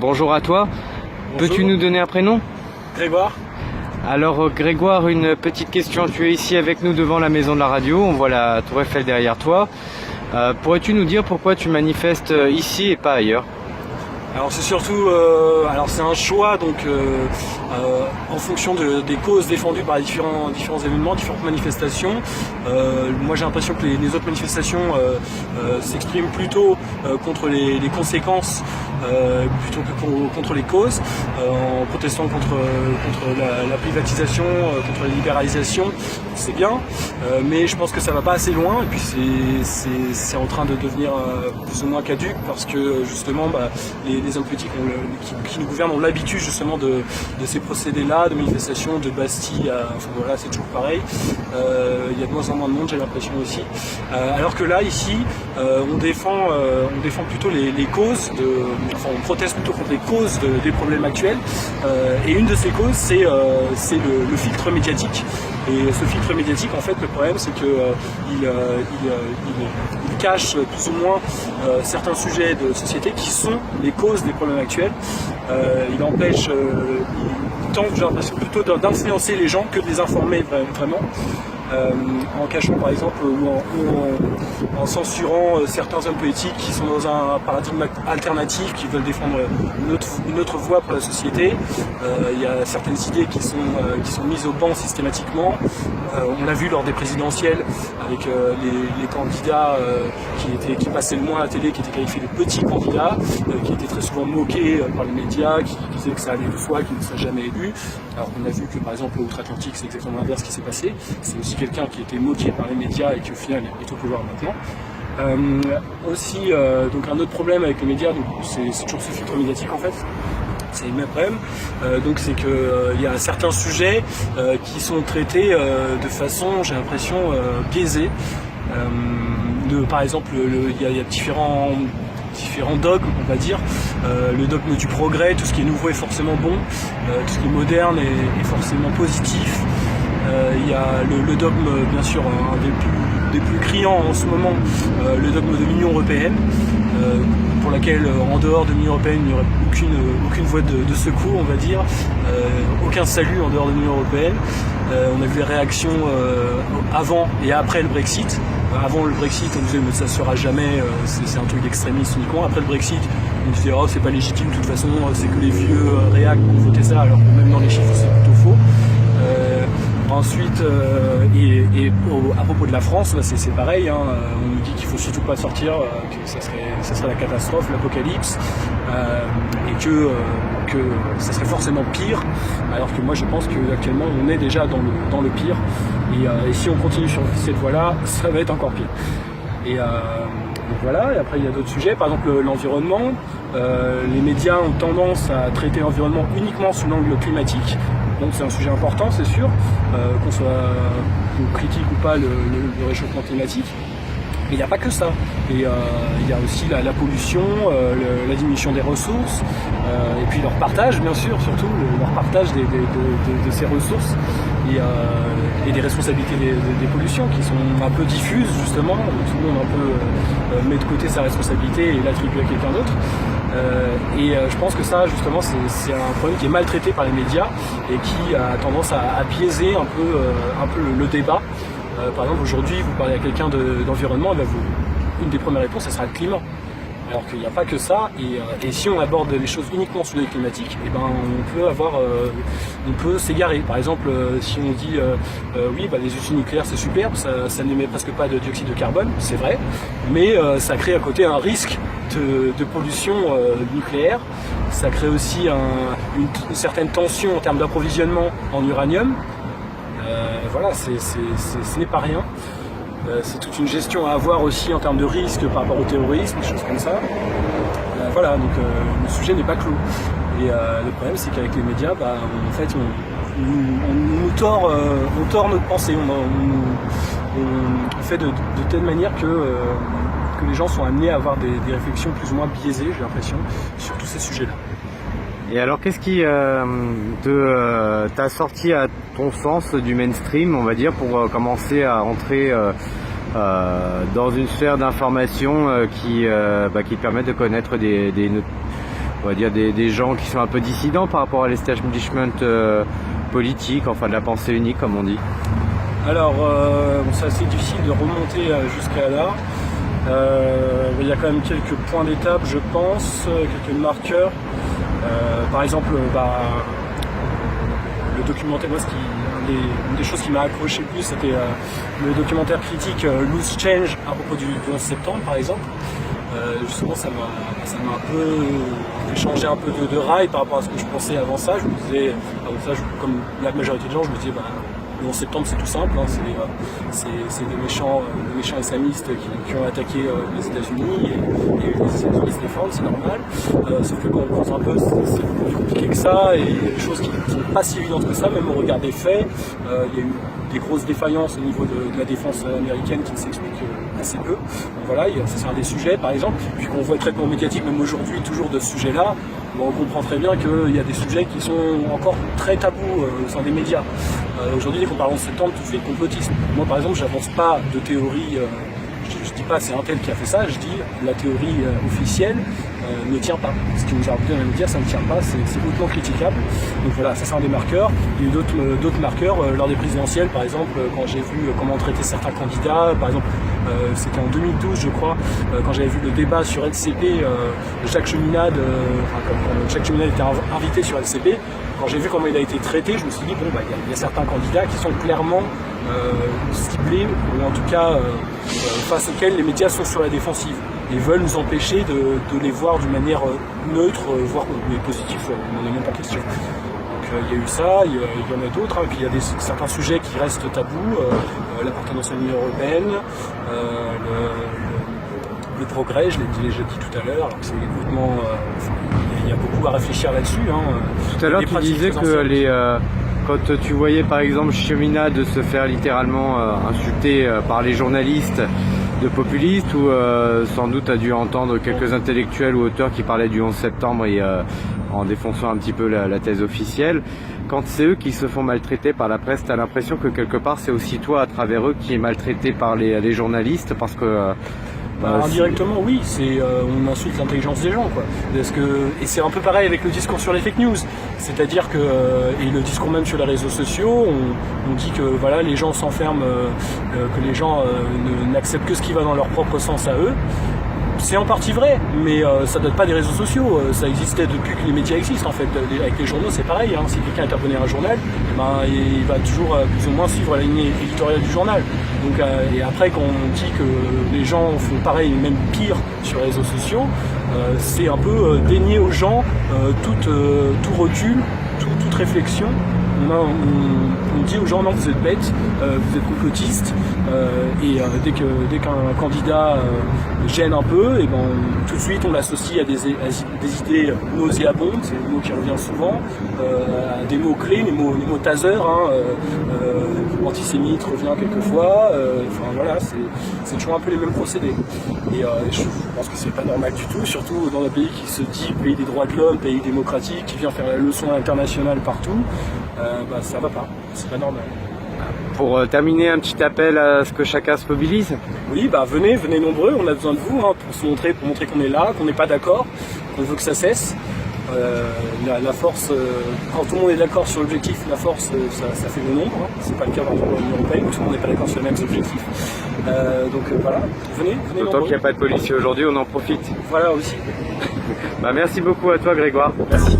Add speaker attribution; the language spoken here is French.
Speaker 1: bonjour à toi. Peux-tu nous donner un prénom?
Speaker 2: Grégoire.
Speaker 1: Alors Grégoire, une petite question. Tu es ici avec nous devant la maison de la radio, on voit la tour Eiffel derrière toi. Pourrais-tu nous dire pourquoi tu manifestes ici et pas ailleurs?
Speaker 2: Alors c'est surtout, c'est un choix donc en fonction des causes défendues par les différents événements, différentes manifestations. Moi j'ai l'impression que les autres manifestations s'expriment plutôt contre les conséquences plutôt que contre les causes, en protestant contre la privatisation, contre la libéralisation. C'est bien, mais je pense que ça va pas assez loin et puis c'est en train de devenir plus ou moins caduque parce que justement les hommes politiques qui nous gouvernent ont l'habitude justement de ces procédés-là, de manifestations, de Bastille, enfin voilà, c'est toujours pareil. Il y a de moins en moins de monde, j'ai l'impression aussi. Alors que là, ici, on défend plutôt les causes, on proteste plutôt contre les causes des problèmes actuels. Et une de ces causes, c'est le filtre médiatique. Et ce filtre médiatique, en fait, le problème, c'est que il cache plus ou moins certains sujets de société qui sont les causes des problèmes actuels. Il empêche, il tente, j'ai l'impression, plutôt d'influencer les gens que de les informer vraiment. En cachant par exemple ou en censurant certains hommes politiques qui sont dans un paradigme alternatif, qui veulent défendre une autre voie pour la société. Il y a certaines idées qui sont mises au banc systématiquement. On l'a vu lors des présidentielles avec les candidats qui passaient le moins à la télé, qui étaient qualifiés de petits candidats, qui étaient très souvent moqués par les médias, qui disaient que ça allait de soi, qu'ils ne seraient jamais élus. Alors on a vu que par exemple outre-Atlantique, c'est exactement l'inverse qui s'est passé. C'est aussi quelqu'un qui était moqué par les médias et qui au final est au pouvoir maintenant. Donc un autre problème avec les médias, c'est toujours ce filtre médiatique en fait. C'est le même problème. Donc c'est que y a certains sujets qui sont traités de façon, j'ai l'impression, biaisée. Par exemple, il y a différents dogmes, on va dire. Le dogme du progrès, tout ce qui est nouveau est forcément bon, tout ce qui est moderne est forcément positif. Il y a le dogme, bien sûr, un des plus criants en ce moment, le dogme de l'Union européenne, pour laquelle, en dehors de l'Union européenne, il n'y aurait aucune voie de secours, on va dire, aucun salut en dehors de l'Union européenne. On a vu les réactions avant et après le Brexit. Avant le Brexit, on disait mais ça ne sera jamais, c'est un truc d'extrémiste uniquement. Après le Brexit, on disait oh c'est pas légitime, de toute façon c'est que les vieux réacs pour voter ça, alors que même dans les chiffres c'est plutôt faux. Ensuite, à propos de la France, c'est pareil, hein, on nous dit qu'il faut surtout pas sortir, que ça serait la catastrophe, l'apocalypse, et que ça serait forcément pire, alors que moi je pense qu'actuellement on est déjà dans le pire, et si on continue sur cette voie-là, ça va être encore pire. Et donc voilà, et après il y a d'autres sujets, par exemple l'environnement. Les médias ont tendance à traiter l'environnement uniquement sous l'angle climatique. Donc c'est un sujet important, c'est sûr, qu'on critique ou pas le réchauffement climatique. Mais il n'y a pas que ça. Et il y a aussi la pollution, la diminution des ressources, et puis leur partage, bien sûr, surtout leur partage de ces ressources et des responsabilités des pollutions qui sont un peu diffuses, justement. Tout le monde un peu met de côté sa responsabilité et l'attribue à quelqu'un d'autre. Je pense que ça, justement, c'est un problème qui est maltraité par les médias et qui a tendance à biaiser un peu le débat. Par exemple, aujourd'hui, vous parlez à quelqu'un d'environnement, une des premières réponses, ça sera le climat. Alors qu'il n'y a pas que ça, et si on aborde les choses uniquement sous l'œil climatique, on peut s'égarer. Par exemple, si on dit les usines nucléaires c'est super, ça n'émet presque pas de dioxyde de carbone, c'est vrai, mais ça crée à côté un risque de pollution nucléaire. Ça crée aussi une certaine tension en termes d'approvisionnement en uranium. Ce n'est pas rien. C'est toute une gestion à avoir aussi en termes de risque par rapport au terrorisme, des choses comme ça. Le sujet n'est pas clos. Et le problème, c'est qu'avec les médias, en fait, on nous tord notre pensée. On fait de telle manière que les gens sont amenés à avoir des réflexions plus ou moins biaisées, j'ai l'impression, sur tous ces sujets-là.
Speaker 1: Et alors, qu'est-ce qui t'a sorti à ton sens du mainstream, on va dire, pour commencer à entrer dans une sphère d'information qui te permet de connaître on va dire des gens qui sont un peu dissidents par rapport à l'establishment politique, enfin de la pensée unique comme on dit?
Speaker 2: Alors, c'est assez difficile de remonter jusqu'à là. Il y a quand même quelques points d'étape, je pense, quelques marqueurs. Par exemple, le documentaire, moi, une des choses qui m'a accroché le plus, c'était le documentaire critique Loose Change à propos du 11 septembre, par exemple. Justement, ça m'a un peu fait changer un peu de rail par rapport à ce que je pensais avant ça. Je me disais, comme la majorité des gens, je me disais, le 11 septembre, c'est tout simple, hein, c'est des méchants islamistes qui ont attaqué les États-Unis et les États-Unis se défendent, c'est normal. Sauf que quand on pense un peu, c'est beaucoup plus compliqué que ça et il y a des choses qui ne sont pas si évidentes que ça, même au regard des faits. Il y a eu des grosses défaillances au niveau de la défense américaine qui ne s'expliquent assez peu. Donc voilà, ça c'est un des sujets par exemple. Puis qu'on voit le traitement médiatique, même aujourd'hui, toujours de ce sujet-là, on comprend très bien qu'il y a des sujets qui sont encore très tabous au sein des médias. Aujourd'hui, dès qu'on parle en septembre, tout de suite complotisme. Moi, par exemple, j'avance pas de théorie. Je dis pas c'est un tel qui a fait ça. Je dis la théorie officielle ne tient pas. Ce qui nous a raconté dans les médias, ça ne tient pas. C'est hautement critiquable. Donc voilà, ça c'est un des marqueurs. Il y a eu d'autres marqueurs lors des présidentielles, par exemple, quand j'ai vu comment traiter certains candidats. Par exemple, c'était en 2012, je crois, quand j'avais vu le débat sur LCP, Jacques Cheminade, quand Jacques Cheminade était invité sur LCP. Quand j'ai vu comment il a été traité, je me suis dit, il y a certains candidats qui sont clairement ciblés, ou en tout cas face auxquels les médias sont sur la défensive et veulent nous empêcher de les voir d'une manière neutre, voire positive, on n'en est même pas question. Donc il y a eu ça, il y en a d'autres, hein, puis il y a certains sujets qui restent tabous, l'appartenance à l'Union européenne, le progrès, je l'ai dit tout à l'heure, alors que c'est complètement... il y a beaucoup à réfléchir là-dessus. Hein.
Speaker 1: Tout à l'heure, tu disais que quand tu voyais par exemple Cheminade se faire littéralement insulter par les journalistes de populistes, ou sans doute tu as dû entendre quelques intellectuels ou auteurs qui parlaient du 11 septembre et en défonçant un petit peu la thèse officielle. Quand c'est eux qui se font maltraiter par la presse, tu as l'impression que quelque part c'est aussi toi à travers eux qui est maltraité par les journalistes, parce que...
Speaker 2: indirectement, oui, on insulte l'intelligence des gens, quoi. Et c'est un peu pareil avec le discours sur les fake news. C'est-à-dire que, et le discours même sur les réseaux sociaux, on dit que voilà, les gens s'enferment, que les gens n'acceptent que ce qui va dans leur propre sens à eux. C'est en partie vrai, mais ça ne date pas des réseaux sociaux. Ça existait depuis que les médias existent, en fait. Avec les journaux, c'est pareil. Hein. Si quelqu'un est abonné à un journal, il va toujours plus ou moins suivre la ligne éditoriale du journal. Donc, et après, quand on dit que les gens font pareil, même pire sur les réseaux sociaux, c'est un peu dénier aux gens tout recul, toute réflexion. On dit aux gens, non, vous êtes bêtes, vous êtes complotistes, et dès qu'un candidat gêne un peu, et tout de suite on l'associe à des idées nauséabondes, c'est le mot qui revient souvent, à des mots clés, les mots taser, antisémite revient quelquefois, voilà, c'est toujours un peu les mêmes procédés. Et je pense que c'est pas normal du tout, surtout dans un pays qui se dit pays des droits de l'homme, pays démocratique, qui vient faire la leçon internationale partout. Ça va pas, c'est pas normal.
Speaker 1: Pour terminer, un petit appel à ce que chacun se mobilise.
Speaker 2: Oui, venez nombreux, on a besoin de vous pour montrer qu'on est là, qu'on n'est pas d'accord, qu'on veut que ça cesse. La force, quand tout le monde est d'accord sur l'objectif, la force, ça fait le nombre. C'est pas le cas dans l'Union européenne où tout le monde n'est pas d'accord sur les mêmes objectifs. Voilà, venez
Speaker 1: D'autant qu'il n'y a pas de policiers aujourd'hui, on en profite.
Speaker 2: Voilà aussi.
Speaker 1: Merci beaucoup à toi, Grégoire.
Speaker 2: Merci.